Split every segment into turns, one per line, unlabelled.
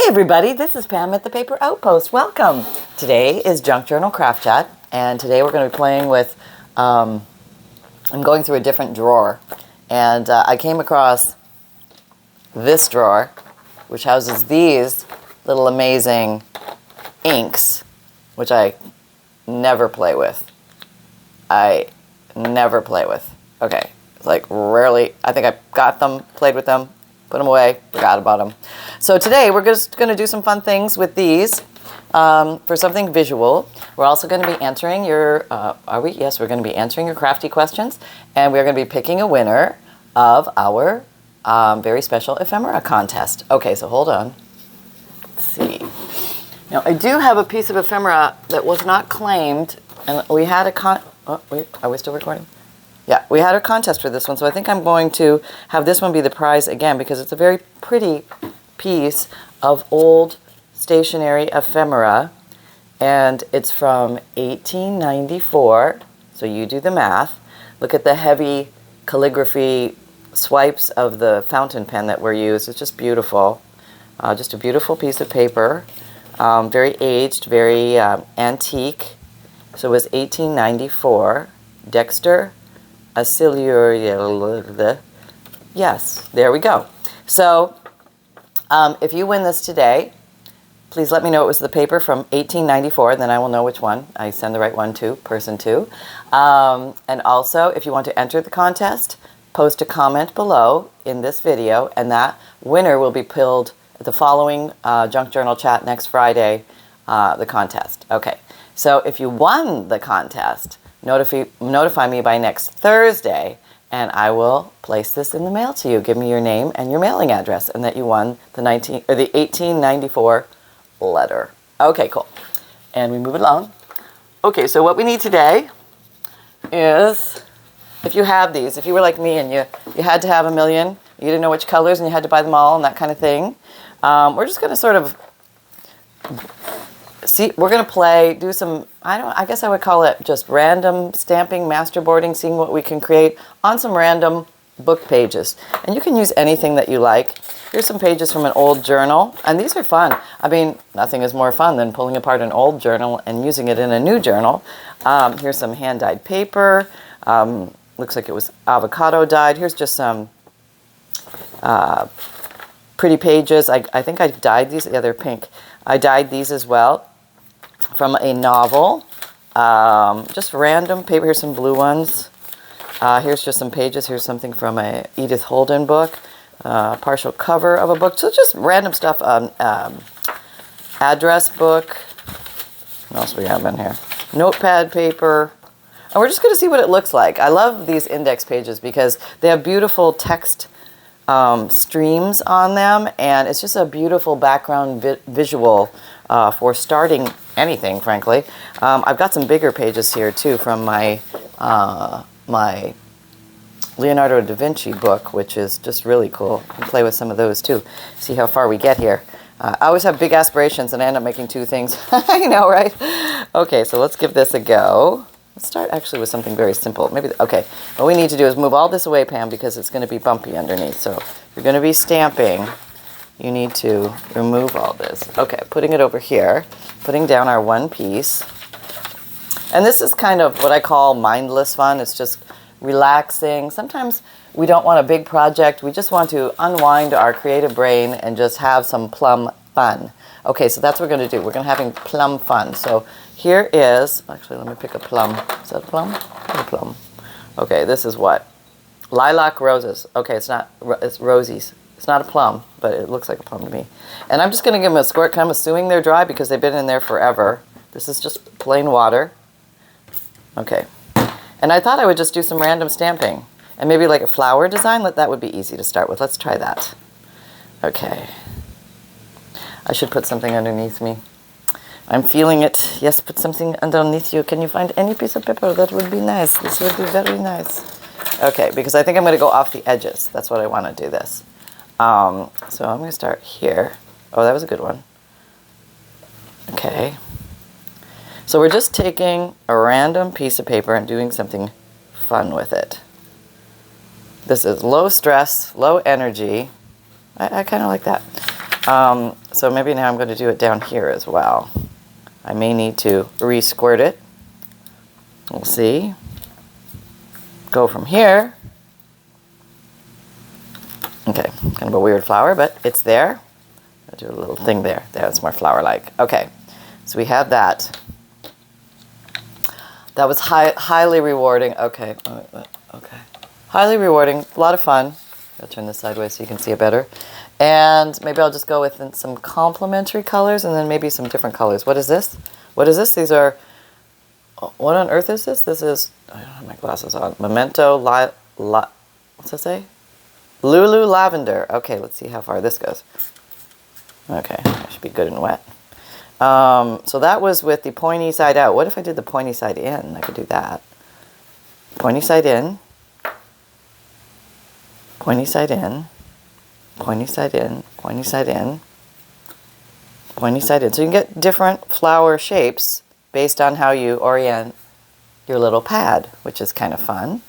everybody, this is Pam at The Paper Outpost. Welcome. Today is Junk Journal Craft Chat, and today we're going to be playing with, I'm going through a different drawer, and I came across this drawer, which houses these little amazing inks, which I never play with. Okay, like rarely, I think I got them, played with them, put them away, forgot about them. So today we're just going to do some fun things with these for something visual. We're also going to be answering your, are we? Yes, we're going to be answering your crafty questions, and we're going to be picking a winner of our very special ephemera contest. Okay, so hold on. Let's see. Now, I do have a piece of ephemera that was not claimed, and we had a oh, wait, are we still recording? Yeah, we had a contest for this one, so I think I'm going to have this one be the prize again because it's a very pretty piece of old stationery ephemera, and it's from 1894, so you do the math. Look at the heavy calligraphy swipes of the fountain pen that were used. It's just beautiful. Just a beautiful piece of paper, very aged, very antique. So it was 1894. Dexter Accelerator. Yes, there we go. So if you win this today, please let me know it was the paper from 1894, then I will know which one. I send the right one to person two. And also, if you want to enter the contest, post a comment below in this video, and that winner will be pulled at the following Junk Journal Chat next Friday, the contest. Okay, so if you won the contest, notify me by next Thursday, and I will place this in the mail to you. Give me your name and your mailing address, and that you won the 1894 letter. Okay, cool. And we move along. Okay, so what we need today is, if you have these, if you were like me and you had to have a million, you didn't know which colors and you had to buy them all and that kind of thing, we're just going to sort of see, we're going to play, do some, I guess I would call it just random stamping, masterboarding, seeing what we can create on some random book pages. And you can use anything that you like. Here's some pages from an old journal, and these are fun. I mean, nothing is more fun than pulling apart an old journal and using it in a new journal. Here's some hand-dyed paper. Looks like it was avocado dyed. Here's just some pretty pages. I think I dyed these. Yeah, they're pink. I dyed these as well from a novel. Just random paper. Here's some blue ones. Here's just some pages. Here's something from a Edith Holden book. Partial cover of a book. So just random stuff. Address book. What else we have in here? Notepad paper. And we're just going to see what it looks like. I love these index pages because they have beautiful text streams on them, and it's just a beautiful background visual for starting anything, frankly. I've got some bigger pages here too from my my Leonardo da Vinci book, which is just really cool. You can play with some of those too. See how far we get here. I always have big aspirations and I end up making two things. I know, right? Okay, so let's give this a go. Let's start actually with something very simple. Maybe, okay, what we need to do is move all this away, Pam, because it's going to be bumpy underneath. So if you're going to be stamping, you need to remove all this. Okay, putting it over here, putting down our one piece. And this is kind of what I call mindless fun. It's just relaxing. Sometimes we don't want a big project. We just want to unwind our creative brain and just have some plum fun. Okay, so that's what we're going to do. We're going to having plum fun. So here is, actually, let me pick a plum. Is that a plum? A plum. Okay, this is what? Lilac roses. Okay, it's not, it's rosies. It's not a plum, but it looks like a plum to me. And I'm just going to give them a squirt. I'm assuming they're dry because they've been in there forever. This is just plain water. Okay. And I thought I would just do some random stamping. And maybe like a flower design. That would be easy to start with. Let's try that. Okay. I should put something underneath me. I'm feeling it. Yes, put something underneath you. Can you find any piece of paper? That would be nice. This would be very nice. Okay, because I think I'm going to go off the edges. That's what I want to do this. So I'm going to start here. Oh, that was a good one. Okay. So we're just taking a random piece of paper and doing something fun with it. This is low stress, low energy. I kind of like that. So maybe now I'm going to do it down here as well. I may need to re-squirt it. We'll see. Go from here. Okay, kind of a weird flower, but it's there. I'll do a little thing there. There, it's more flower-like. Okay, so we have that. That was highly rewarding. Okay, okay. Highly rewarding, a lot of fun. I'll turn this sideways so you can see it better. And maybe I'll just go with some complementary colors and then maybe some different colors. What is this? What is this? These are, what on earth is this? This is, I don't have my glasses on. Memento, what's that say? Lulu Lavender. Okay, let's see how far this goes. Okay, that should be good and wet. So that was with the pointy side out. What if I did the pointy side in? I could do that. Pointy side in. Pointy side in. Pointy side in. Pointy side in. Pointy side in. So you can get different flower shapes based on how you orient your little pad, which is kind of fun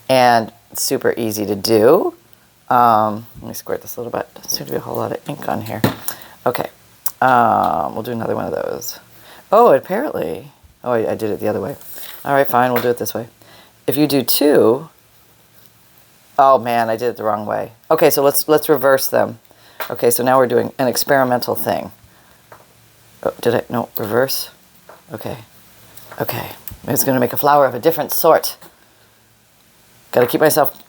and super easy to do. Let me squirt this a little bit. There seems to be a whole lot of ink on here. Okay. We'll do another one of those. Oh, apparently. Oh, I did it the other way. All right, fine. We'll do it this way. If you do two. Oh man, I did it the wrong way. Okay, so let's reverse them. Okay, so now we're doing an experimental thing. Oh, did I? No, reverse. Okay. Okay. It's going to make a flower of a different sort. Got to keep myself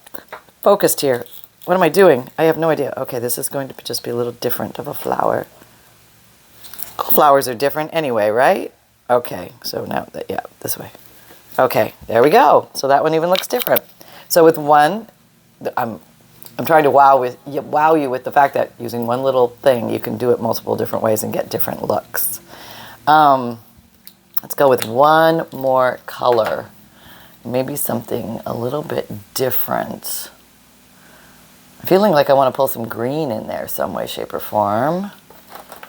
focused here. What am I doing? I have no idea. Okay, this is going to just be a little different of a flower. All flowers are different anyway, right? Okay, so now, yeah, this way. Okay, there we go. So that one even looks different. So with one, I'm trying to wow you with the fact that using one little thing, you can do it multiple different ways and get different looks. Let's go with one more color. Maybe something a little bit different. I'm feeling like I want to pull some green in there some way, shape, or form.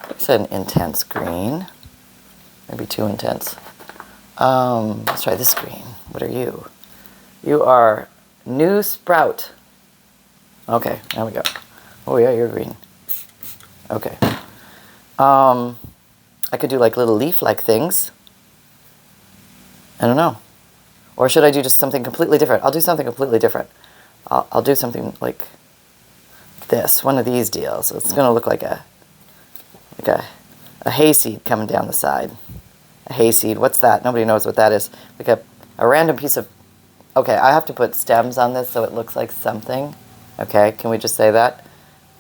It's an intense green. Maybe too intense. Let's try this green. What are you? You are New Sprout. Okay, there we go. Oh yeah, you're green. Okay. I could do like little leaf-like things. I don't know. Or should I do just something completely different? I'll do something completely different. I'll do something like this, one of these deals. So it's going to look like a hayseed coming down the side. A hayseed. What's that? Nobody knows what that is. Like a random piece of... Okay, I have to put stems on this so it looks like something. Okay, can we just say that?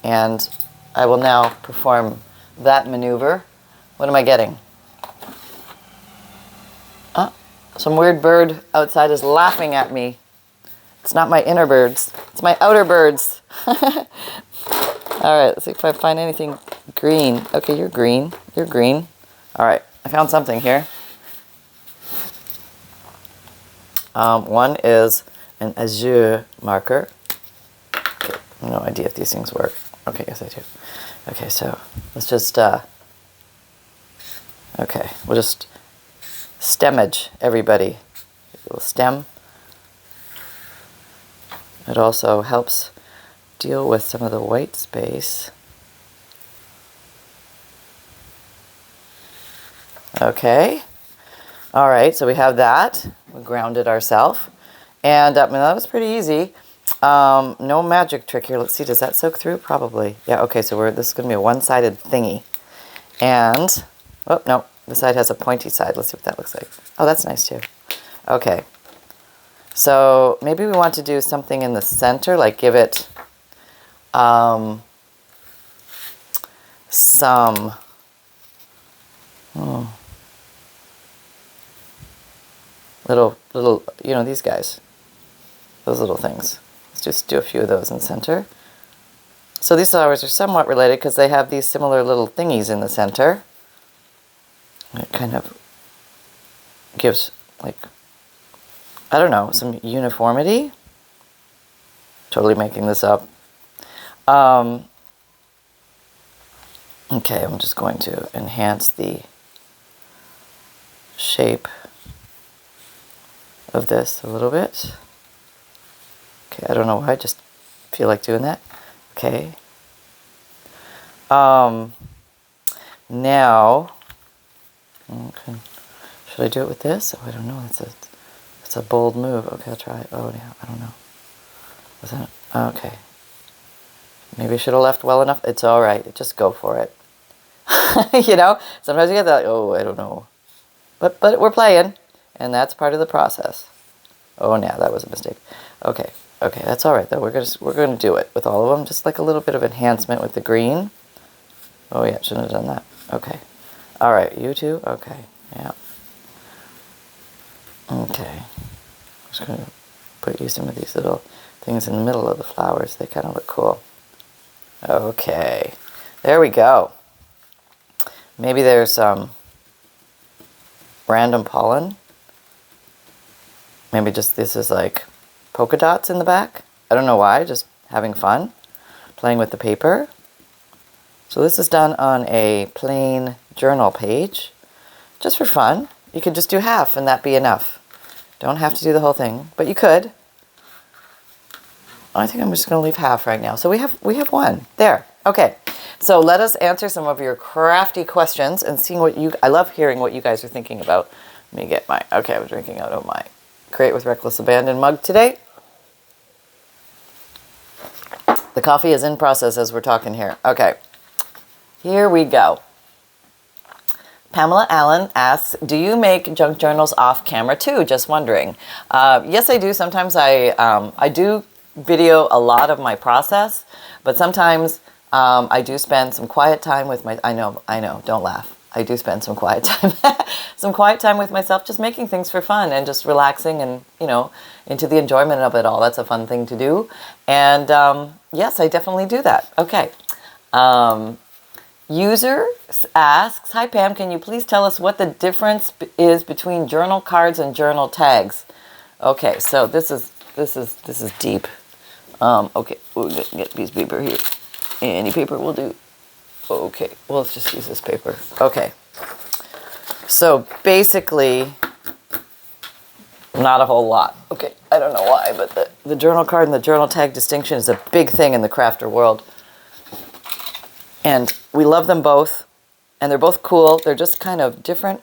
And I will now perform that maneuver. What am I getting? Some weird bird outside is laughing at me. It's not my inner birds. It's my outer birds. All right, let's see if I find anything green. Okay, you're green. You're green. All right, I found something here. One is an azure marker. Okay, no idea if these things work. Okay, yes I do. Okay, so let's just, okay, we'll just stemage everybody. A little stem. It also helps deal with some of the white space. Okay. All right, so we have that. We grounded ourselves. And that was pretty easy. No magic trick here. Let's see, does that soak through? Probably. Yeah, okay, so this is going to be a one-sided thingy. And, oh, no, this side has a pointy side. Let's see what that looks like. Oh, that's nice too. Okay. So maybe we want to do something in the center, like give it some little, you know, these guys, those little things. Let's just do a few of those in the center. So these flowers are somewhat related because they have these similar little thingies in the center. It kind of gives, like, I don't know, some uniformity. Totally making this up. Okay, I'm just going to enhance the shape of this a little bit. Okay, I don't know why, I just feel like doing that. Okay. Now, okay. Should I do it with this? Oh, I don't know. It's a bold move. Okay, I'll try it. Oh, yeah, I don't know. Was that, okay. Maybe I should have left well enough. It's all right. Just go for it. You know, sometimes you get that, oh, I don't know. But we're playing, and that's part of the process. Oh, yeah, that was a mistake. Okay, that's all right, though. We're gonna do it with all of them. Just like a little bit of enhancement with the green. Oh, yeah, shouldn't have done that. Okay. All right, you too? Okay, yeah. Okay. I'm just gonna put you some of these little things in the middle of the flowers. They kind of look cool. Okay, there we go. Maybe there's some random pollen. Maybe just this is like polka dots in the back. I don't know why, just having fun, playing with the paper. So this is done on a plain journal page, just for fun. You could just do half and that be enough. Don't have to do the whole thing, but you could. I think I'm just going to leave half right now. So we have one. There. Okay. So let us answer some of your crafty questions and seeing what I love hearing what you guys are thinking about. Let me get okay, I'm drinking out of my Create with Reckless Abandon mug today. The coffee is in process as we're talking here. Okay. Here we go. Pamela Allen asks, do you make junk journals off camera too? Just wondering. Yes, I do. Sometimes I do video a lot of my process, but sometimes I do spend some quiet time with I know, don't laugh. I do spend some quiet time, with myself, just making things for fun and just relaxing and, into the enjoyment of it all. That's a fun thing to do. And yes, I definitely do that. Okay. User asks, hi Pam, can you please tell us what the difference is between journal cards and journal tags? Okay, so this is deep. Okay, we'll get a piece of paper here. Any paper will do. Okay, well, let's just use this paper. Okay, so basically, not a whole lot. Okay, I don't know why, but the journal card and the journal tag distinction is a big thing in the crafter world. And we love them both, and they're both cool. They're just kind of different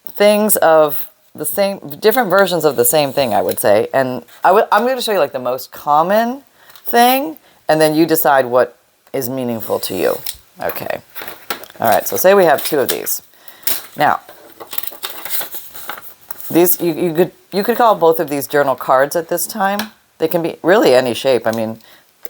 things of the same, different versions of the same thing, I would say. And I'm going to show you like the most common thing, and then you decide what is meaningful to you. Okay. All right, so say we have two of these. Now, these you could call both of these journal cards at this time. They can be really any shape. I mean,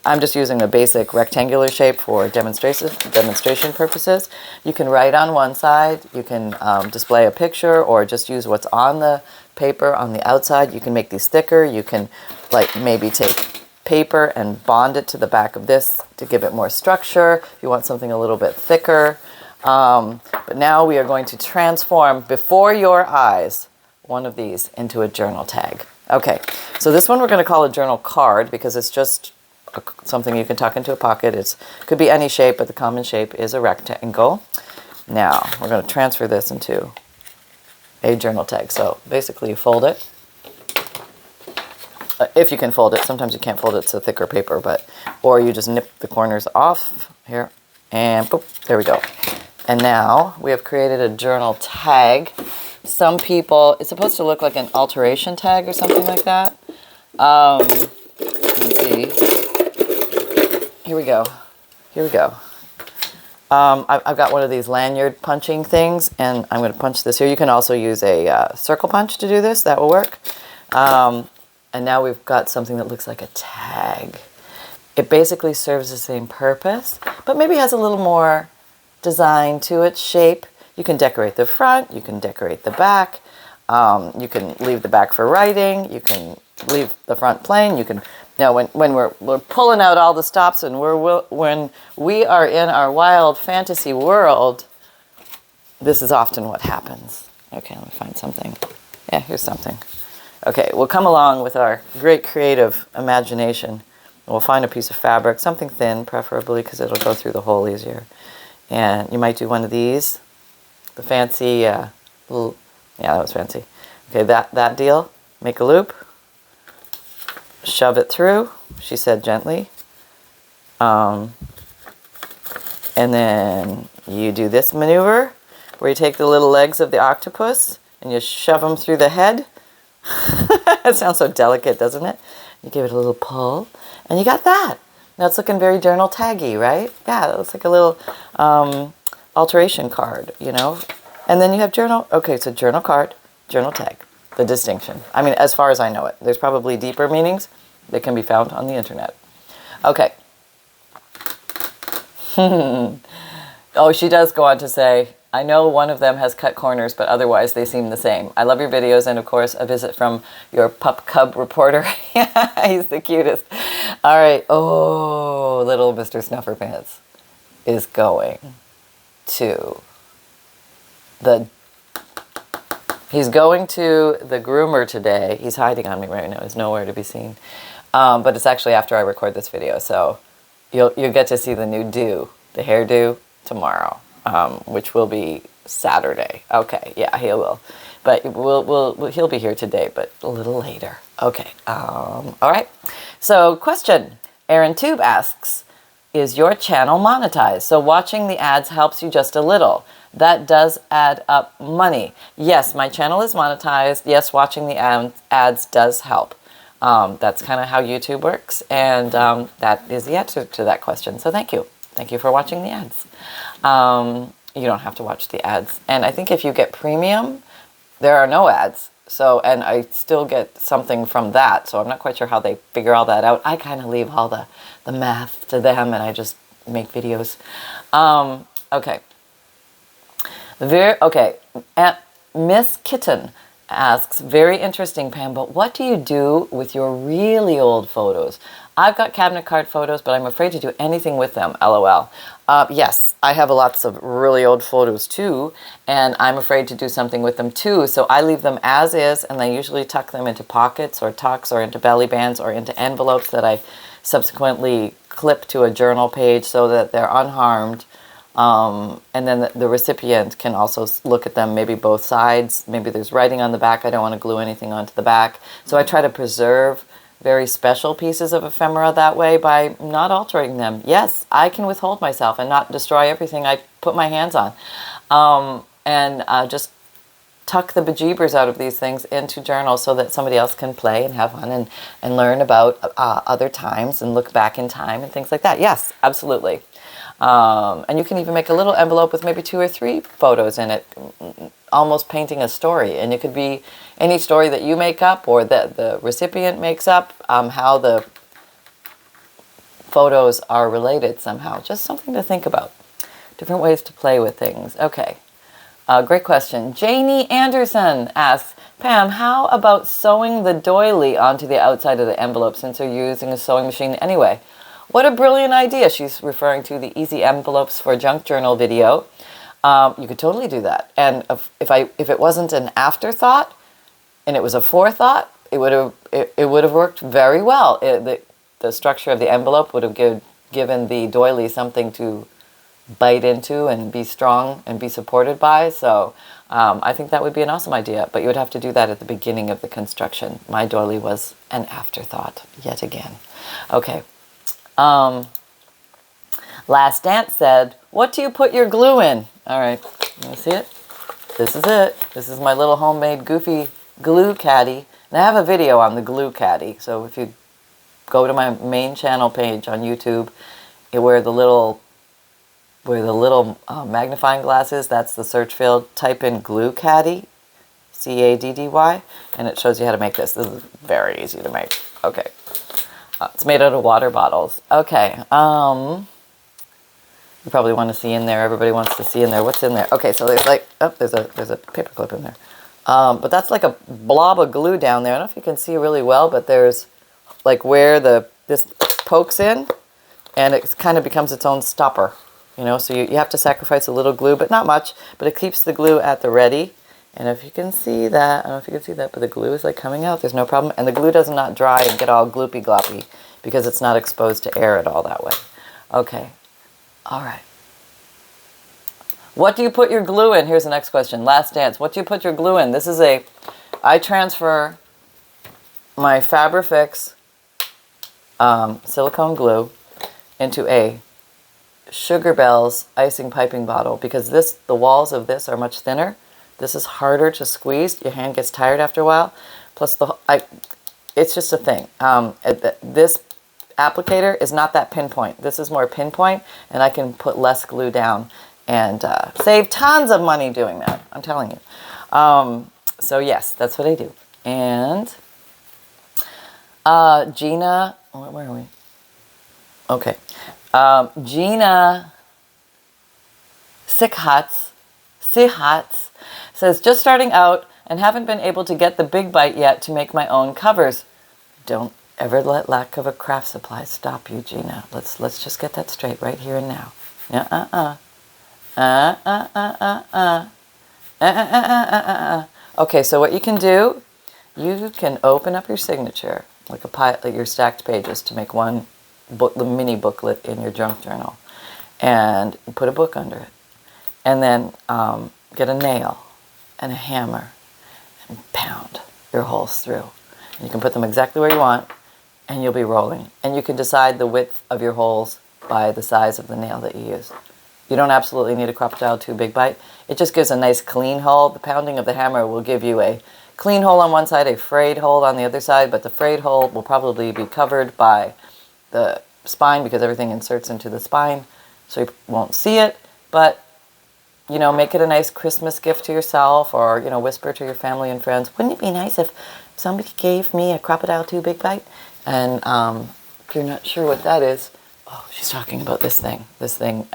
I'm just using a basic rectangular shape for demonstration purposes. You can write on one side. You can display a picture or just use what's on the paper on the outside. You can make these thicker. You can like maybe take paper and bond it to the back of this to give it more structure. If you want something a little bit thicker. But now we are going to transform before your eyes one of these into a journal tag. Okay, so this one we're going to call a journal card because it's just something you can tuck into a pocket. It could be any shape, but the common shape is a rectangle. Now, we're going to transfer this into a journal tag. So basically you fold it. If you can fold it. Sometimes you can't fold it to thicker paper, or you just nip the corners off here, and boop, there we go. And now we have created a journal tag. Some people, it's supposed to look like an alteration tag or something like that. Let me see. Here we go. I've got one of these lanyard punching things, and I'm going to punch this here. You can also use a circle punch to do this. That will work. And now we've got something that looks like a tag. It basically serves the same purpose, but maybe has a little more design to its shape. You can decorate the front, you can decorate the back, you can leave the back for writing, you can leave the front plain, you can, now when we're pulling out all the stops and when we are in our wild fantasy world, this is often what happens. Okay, let me find something. Yeah, here's something. Okay, we'll come along with our great creative imagination. We'll find a piece of fabric, something thin preferably because it'll go through the hole easier. And you might do one of these. The fancy little, yeah, that was fancy. Okay, that deal. Make a loop. Shove it through, she said gently. And then you do this maneuver where you take the little legs of the octopus and you shove them through the head. It sounds so delicate, doesn't it? You give it a little pull, and you got that. Now it's looking very journal taggy, right? Yeah, it looks like a little alteration card, you know? And then you have journal. Okay, so journal card, journal tag, the distinction. I mean, as far as I know it. There's probably deeper meanings that can be found on the internet. Okay. Oh, she does go on to say, I know one of them has cut corners, but otherwise they seem the same. I love your videos, and of course, a visit from your pup cub reporter. He's the cutest. All right. Oh, little Mr. Snufferpants is going to he's going to the groomer today. He's hiding on me right now. He's nowhere to be seen. But it's actually after I record this video, so you'll get to see the new do, the hairdo, tomorrow, which will be Saturday. Okay, yeah, he will. But he'll be here today, but a little later. Okay, all right. So question, Aaron Tube asks, is your channel monetized? So watching the ads helps you just a little. That does add up money. Yes, my channel is monetized. Yes, watching the ads does help. That's kind of how YouTube works, and that is the answer to that question. So thank you. Thank you for watching the ads. You don't have to watch the ads. And I think if you get premium, there are no ads. So, and I still get something from that. So I'm not quite sure how they figure all that out. I kind of leave all the math to them, and I just make videos. Okay. Okay. Miss Kitten asks, very interesting, Pam, but what do you do with your really old photos? I've got cabinet card photos, but I'm afraid to do anything with them, LOL. Yes, I have lots of really old photos too, and I'm afraid to do something with them too, so I leave them as is, and I usually tuck them into pockets or tucks or into belly bands or into envelopes that I subsequently clip to a journal page so that they're unharmed. And then the recipient can also look at them, maybe both sides. Maybe there's writing on the back. I don't want to glue anything onto the back. So I try to preserve very special pieces of ephemera that way by not altering them. Yes, I can withhold myself and not destroy everything I put my hands on. And just tuck the bejeebers out of these things into journals so that somebody else can play and have fun and learn about other times and look back in time and things like that. Yes, absolutely. And you can even make a little envelope with maybe 2 or 3 photos in it, almost painting a story. And it could be any story that you make up or that the recipient makes up, how the photos are related somehow. Just something to think about. Different ways to play with things. Okay. Great question. Janie Anderson asks, Pam, how about sewing the doily onto the outside of the envelope since you're using a sewing machine anyway? What a brilliant idea. She's referring to the Easy Envelopes for Junk Journal video. You could totally do that. And if it wasn't an afterthought and it was a forethought, it would have worked very well. The structure of the envelope would have given the doily something to bite into and be strong and be supported by. So I think that would be an awesome idea. But you would have to do that at the beginning of the construction. My doily was an afterthought yet again. Okay. Last Dance said, what do you put your glue in? All right, you see it? This is it. This is my little homemade goofy glue caddy. And I have a video on the glue caddy. So if you go to my main channel page on YouTube, where the little magnifying glass is, that's the search field. Type in glue caddy, C-A-D-D-Y, and it shows you how to make this. This is very easy to make. Okay. It's made out of water bottles. Okay. You probably want to see in there. Everybody wants to see in there. What's in there? Okay, so there's like, oh, there's a paper clip in there. But that's like a blob of glue down there. I don't know if you can see really well, but there's like where this pokes in, and it kind of becomes its own stopper. You know, so you have to sacrifice a little glue, but not much. But it keeps the glue at the ready. And if you can see that, I don't know if you can see that, but the glue is like coming out. There's no problem. And the glue does not dry and get all gloopy gloppy because it's not exposed to air at all that way. Okay. All right. What do you put your glue in? Here's the next question. Last Dance. What do you put your glue in? This is I transfer my Fabrifix silicone glue into a Sugar Bell's icing piping bottle, because the walls of this are much thinner. This is harder to squeeze. Your hand gets tired after a while. Plus, it's just a thing. This applicator is not that pinpoint. This is more pinpoint, and I can put less glue down and save tons of money doing that. I'm telling you. So yes, that's what I do. And Gina, where are we? Okay. Gina Sikhats says, just starting out and haven't been able to get the big bite yet to make my own covers. Don't ever let lack of a craft supply stop you, Gina. Let's just get that straight right here and now. Okay, so what you can do, you can open up your signature, like your stacked pages, to make one book, the mini booklet in your junk journal, and put a book under it, and then get a nail and a hammer and pound your holes through. And you can put them exactly where you want, and you'll be rolling. And you can decide the width of your holes by the size of the nail that you use. You don't absolutely need a Crocodile 2 Big Bite. It just gives a nice clean hole. The pounding of the hammer will give you a clean hole on one side, a frayed hole on the other side, but the frayed hole will probably be covered by the spine because everything inserts into the spine, so you won't see it. But, you know, make it a nice Christmas gift to yourself, or, you know, whisper to your family and friends, wouldn't it be nice if somebody gave me a Crocodile 2 Big Bite? And if you're not sure what that is, oh, she's talking about this thing. This thing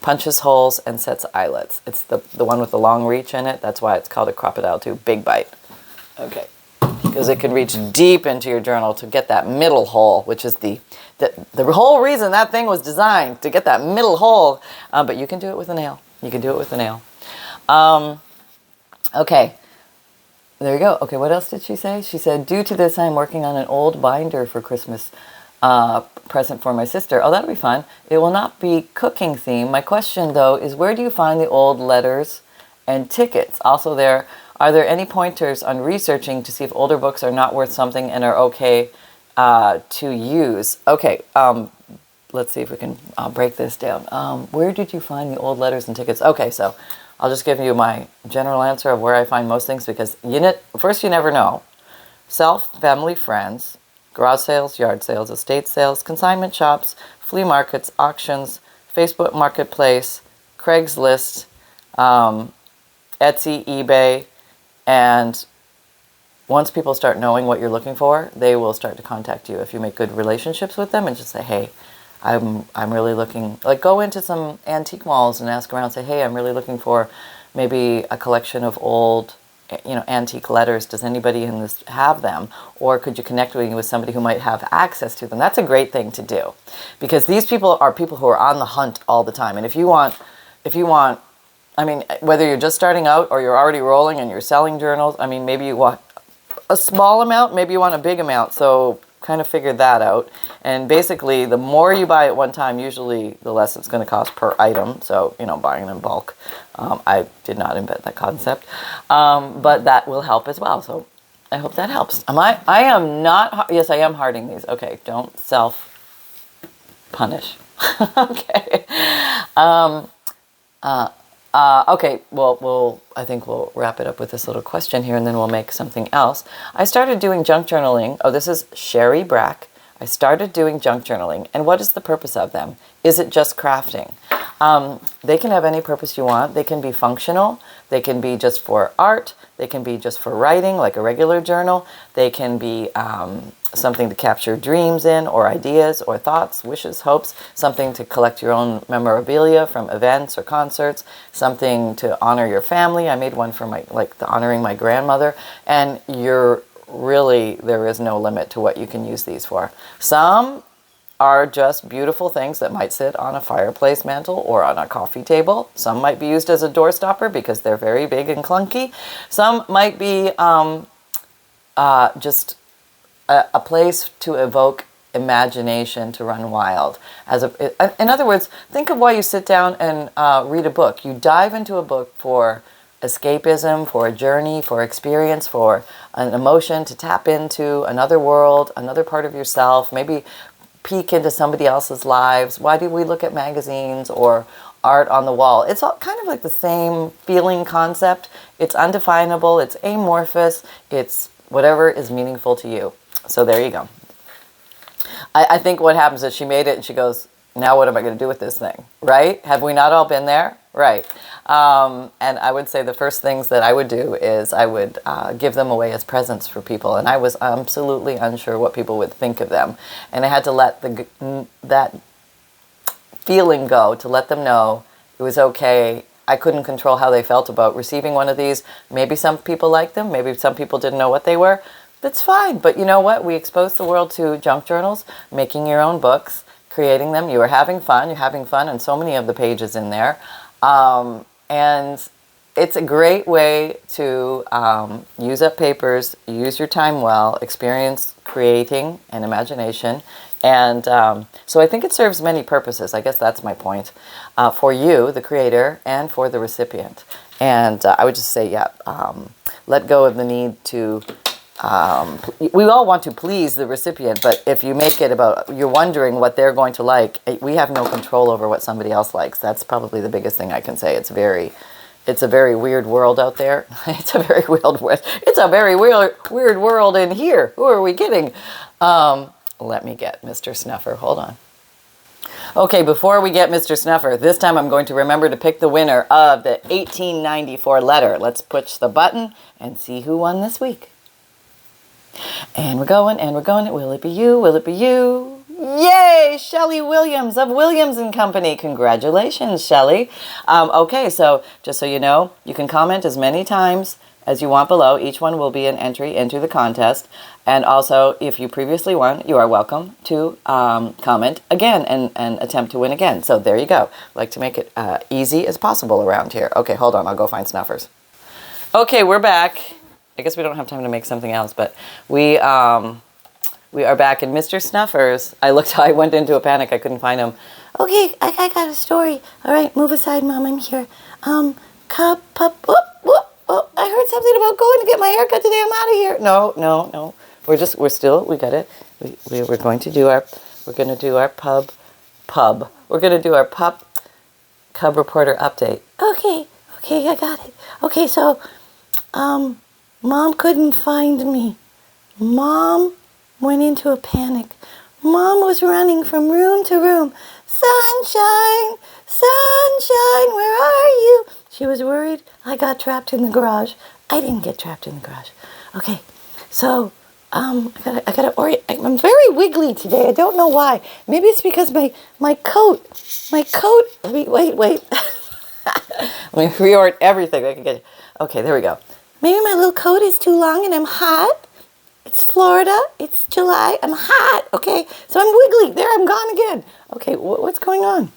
punches holes and sets eyelets. It's the one with the long reach in it. That's why it's called a Crocodile 2 Big Bite. Okay. Because it can reach deep into your journal to get that middle hole, which is the whole reason that thing was designed, to get that middle hole. But you can do it with a nail. You can do it with a nail. Okay. There you go. Okay, what else did she say? She said, due to this, I'm working on an old binder for Christmas present for my sister. Oh, that'll be fun. It will not be cooking theme. My question, though, is where do you find the old letters and tickets? Also, are there any pointers on researching to see if older books are not worth something and are okay to use? Okay, let's see if we can break this down. Where did you find the old letters and tickets? Okay, so I'll just give you my general answer of where I find most things, because first, you never know. Self, family, friends, garage sales, yard sales, estate sales, consignment shops, flea markets, auctions, Facebook Marketplace, Craigslist, Etsy, eBay, and once people start knowing what you're looking for, they will start to contact you if you make good relationships with them and just say, hey, I'm really looking, like go into some antique malls and ask around, say, hey, I'm really looking for maybe a collection of old, antique letters. Does anybody in this have them? Or could you connect with somebody who might have access to them? That's a great thing to do, because these people are people who are on the hunt all the time. And if you want, I mean, whether you're just starting out or you're already rolling and you're selling journals, I mean, maybe you want a small amount, maybe you want a big amount. So kind of figure that out. And basically, the more you buy at one time, usually the less it's going to cost per item. So, buying in bulk. I did not invent that concept, but that will help as well. So I hope that helps. I am not, yes, I am hearting these. Okay, don't self-punish. Okay. Okay, well, I think we'll wrap it up with this little question here, and then we'll make something else. I started doing junk journaling. Oh, this is Sherry Brack. I started doing junk journaling, and what is the purpose of them? Is it just crafting? They can have any purpose you want. They can be functional. They can be just for art. They can be just for writing, like a regular journal. They can be something to capture dreams in, or ideas, or thoughts, wishes, hopes, something to collect your own memorabilia from events or concerts, something to honor your family. I made one for honoring my grandmother, and there is no limit to what you can use these for. Some are just beautiful things that might sit on a fireplace mantle or on a coffee table. Some might be used as a door stopper because they're very big and clunky. Some might be just a place to evoke imagination, to run wild. In other words, think of why you sit down and read a book. You dive into a book for escapism, for a journey, for experience, for an emotion, to tap into another world, another part of yourself, maybe peek into somebody else's lives? Why do we look at magazines or art on the wall? It's all kind of like the same feeling concept. It's undefinable, it's amorphous, it's whatever is meaningful to you. So there you go. I think what happens is she made it and she goes, now what am I going to do with this thing? Right? Have we not all been there? Right. And I would say the first things that I would do is I would give them away as presents for people. And I was absolutely unsure what people would think of them. And I had to let that feeling go, to let them know it was okay. I couldn't control how they felt about receiving one of these. Maybe some people liked them. Maybe some people didn't know what they were. That's fine. But you know what? We expose the world to junk journals, making your own books, creating them. You are having fun. You're having fun on so many of the pages in there. And it's a great way to use up papers, use your time well, experience creating and imagination. And so I think it serves many purposes. I guess that's my point. For you, the creator, and for the recipient. And I would just say, yeah, let go of the need to... we all want to please the recipient, but if you make it about, you're wondering what they're going to like, we have no control over what somebody else likes. That's probably the biggest thing I can say. It's a very weird world out there. It's a very weird world in here. Who are we kidding? Let me get Mr. Snuffer. Hold on. Okay, before we get Mr. Snuffer, this time I'm going to remember to pick the winner of the 1894 letter. Let's push the button and see who won this week. And we're going. Will it be you? Will it be you? Yay! Shelley Williams of Williams & Company. Congratulations, Shelley. Okay, so just so you know, you can comment as many times as you want below. Each one will be an entry into the contest. And also, if you previously won, you are welcome to comment again and attempt to win again. So there you go. I like to make it easy as possible around here. Okay, hold on. I'll go find Snuffers. Okay, we're back. I guess we don't have time to make something else, but we are back in Mr. Snuffers. I went into a panic. I couldn't find him. Okay, I got a story. All right, move aside, Mom. I'm here. I heard something about going to get my hair cut today. I'm out of here. No. We got it. We're going to do our pup cub reporter update. Okay, I got it. Okay, so, Mom couldn't find me. Mom went into a panic. Mom was running from room to room. Sunshine, sunshine, where are you? She was worried I got trapped in the garage. I didn't get trapped in the garage. Okay, so I gotta orient. I'm very wiggly today. I don't know why. Maybe it's because my coat. Wait. Let me reorient everything. I can get. Okay, there we go. Maybe my little coat is too long and I'm hot. It's Florida. It's July. I'm hot. Okay, so I'm wiggly. There, I'm gone again. Okay, what's going on?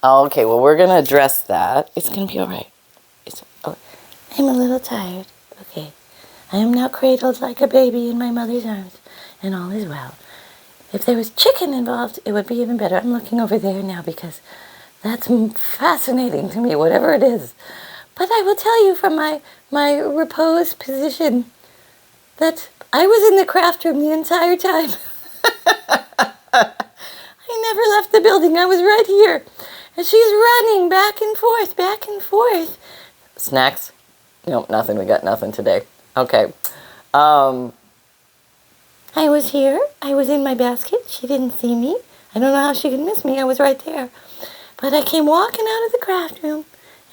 Okay, well, we're going to address that. It's going to be all right. I'm a little tired. Okay. I am now cradled like a baby in my mother's arms, and all is well. If there was chicken involved, it would be even better. I'm looking over there now because that's fascinating to me, whatever it is. But I will tell you from my reposed position that I was in the craft room the entire time. I never left the building. I was right here. And she's running back and forth. Snacks? Nope, nothing. We got nothing today. Okay. I was here. I was in my basket. She didn't see me. I don't know how she could miss me. I was right there. But I came walking out of the craft room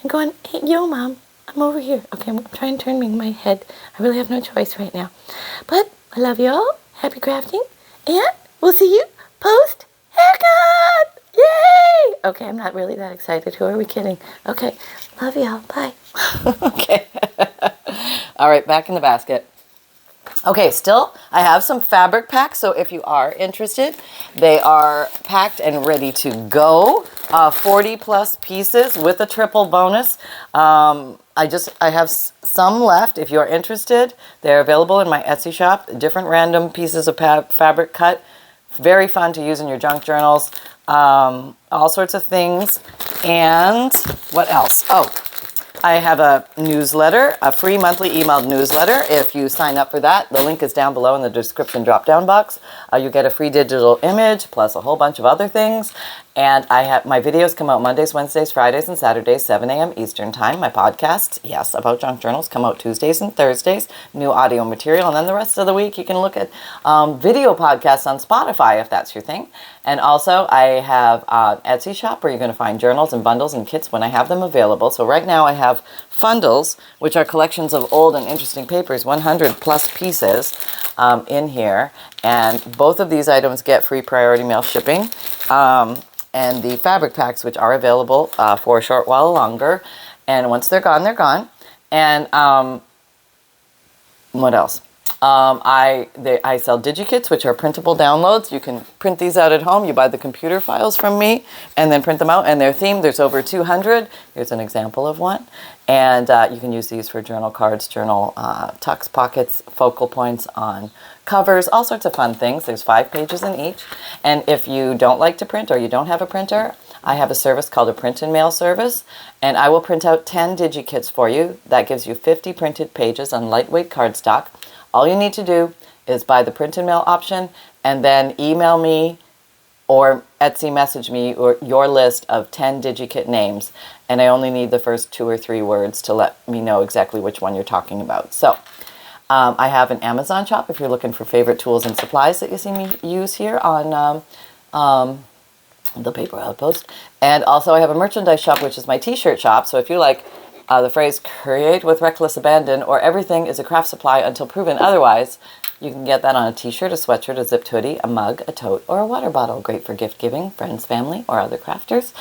and going, hey, yo, Mom, I'm over here. Okay, I'm trying to turn my head. I really have no choice right now. But I love you all. Happy crafting. And we'll see you post haircut. Yay! Okay, I'm not really that excited. Who are we kidding? Okay, love y'all. Bye. Okay. All right, back in the basket. Okay, still, I have some fabric packs, so if you are interested, they are packed and ready to go. 40 plus pieces with a triple bonus. I have some left. If you're interested, they're available in my Etsy shop. Different random pieces of fabric cut. Very fun to use in your junk journals. All sorts of things. And what else? Oh, I have a newsletter, a free monthly emailed newsletter. If you sign up for that, the link is down below in the description drop-down box. You get a free digital image plus a whole bunch of other things. And I have my videos come out Mondays, Wednesdays, Fridays, and Saturdays, 7 a.m. Eastern Time. My podcasts, yes, about junk journals, come out Tuesdays and Thursdays. New audio material. And then the rest of the week, you can look at video podcasts on Spotify if that's your thing. And also, I have an Etsy shop where you're going to find journals and bundles and kits when I have them available. So right now I have Fundles, which are collections of old and interesting papers, 100 plus pieces in here. And both of these items get free priority mail shipping. And the fabric packs, which are available for a short while longer. And once they're gone, they're gone. And what else? I sell DigiKits, which are printable downloads. You can print these out at home. You buy the computer files from me and then print them out. And they're themed. There's over 200. Here's an example of one. And you can use these for journal cards, journal tucks, pockets, focal points on covers, all sorts of fun things. There's 5 pages in each. And if you don't like to print or you don't have a printer, I have a service called a print and mail service, and I will print out 10 DigiKits for you. That gives you 50 printed pages on lightweight cardstock. All you need to do is buy the print and mail option and then email me or Etsy message me or your list of 10 DigiKit names. And I only need the first 2 or 3 words to let me know exactly which one you're talking about. So I have an Amazon shop if you're looking for favorite tools and supplies that you see me use here on The Paper Outpost. And also I have a merchandise shop, which is my t-shirt shop. So if you like the phrase create with reckless abandon or everything is a craft supply until proven otherwise, you can get that on a t-shirt, a sweatshirt, a zipped hoodie, a mug, a tote, or a water bottle. Great for gift giving, friends, family, or other crafters.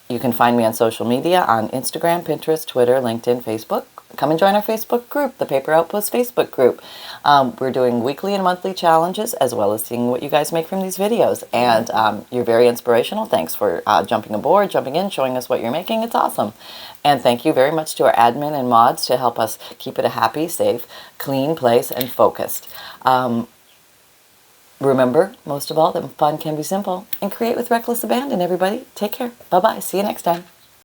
You can find me on social media on Instagram, Pinterest, Twitter, LinkedIn, Facebook. Come and join our Facebook group, the Paper Outpost Facebook group. We're doing weekly and monthly challenges as well as seeing what you guys make from these videos. And you're very inspirational. Thanks for jumping aboard, jumping in, showing us what you're making. It's awesome. And thank you very much to our admin and mods to help us keep it a happy, safe, clean place and focused. Remember, most of all, that fun can be simple. And create with reckless abandon, everybody. Take care. Bye-bye. See you next time.